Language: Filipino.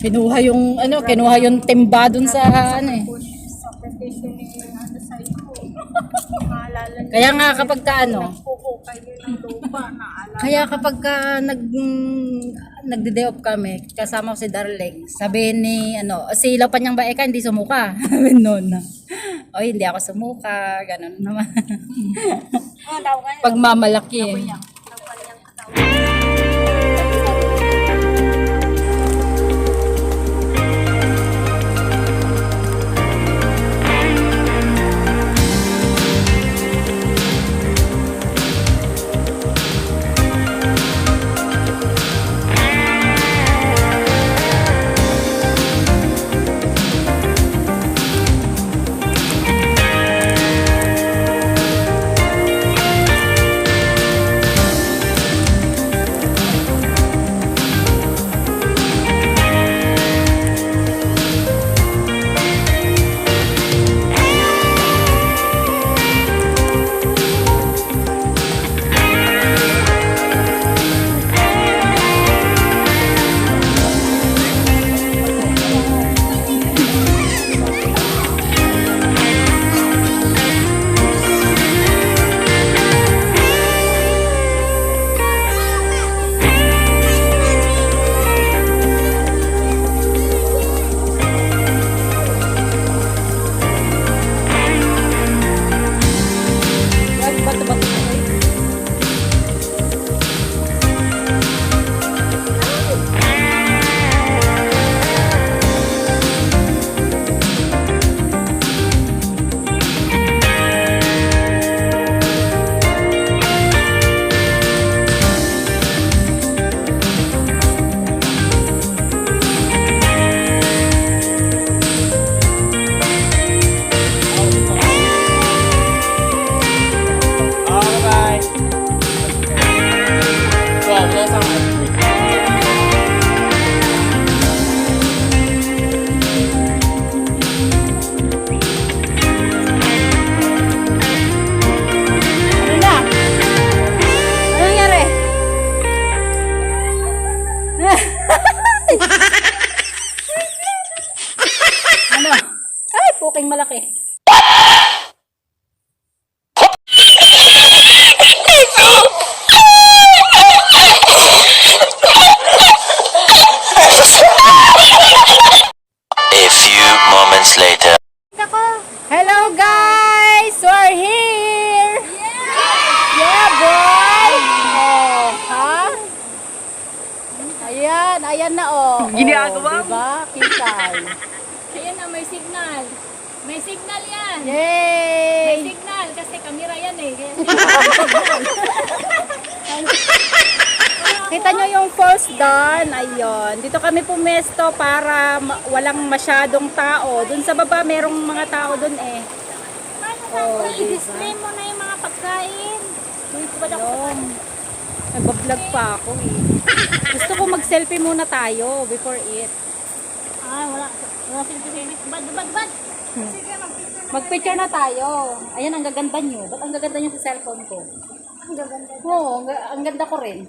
Kinuha yung kinuha yung timba dun sa ano eh. Sakripisyo ni ano sa'yo. Maalala niyo. Kaya nga kapag ka Pupukay din ng lupa. Naalala. kaya kapag ka nagde-day off kami, kasama ko si Darling, sabihin ni si Lapanyang Baeka hindi sumuka. Sabi noon. Oy, hindi ako sumuka, ganun naman. Pagmamalaki eh. Ay, puking malaki. A few moments later. Hello guys! We're here! Yeah, boy! Oh, ha? Ayan na Ginagawa mo? Diba? Kisay. Ayan na, may signal. May signal yan. May Yay! signal kasi kamera yan eh. Kita nyo yung first done. Ayun. Dito kami pumesto para walang masyadong tao. Dun sa baba, merong mga tao dun eh. Oh, I-display mo na yung mga pagkain. Ayun. Nagbablog pa ako eh. Gusto ko mag-selfie muna tayo before it. Ah, wala. Wala silpi-silpi. Bad. Mag-picture na tayo. Ayan, ang gaganda nyo. Ba't ang gaganda nyo sa cellphone ko? Ang gaganda. Oo, ang ganda ko rin.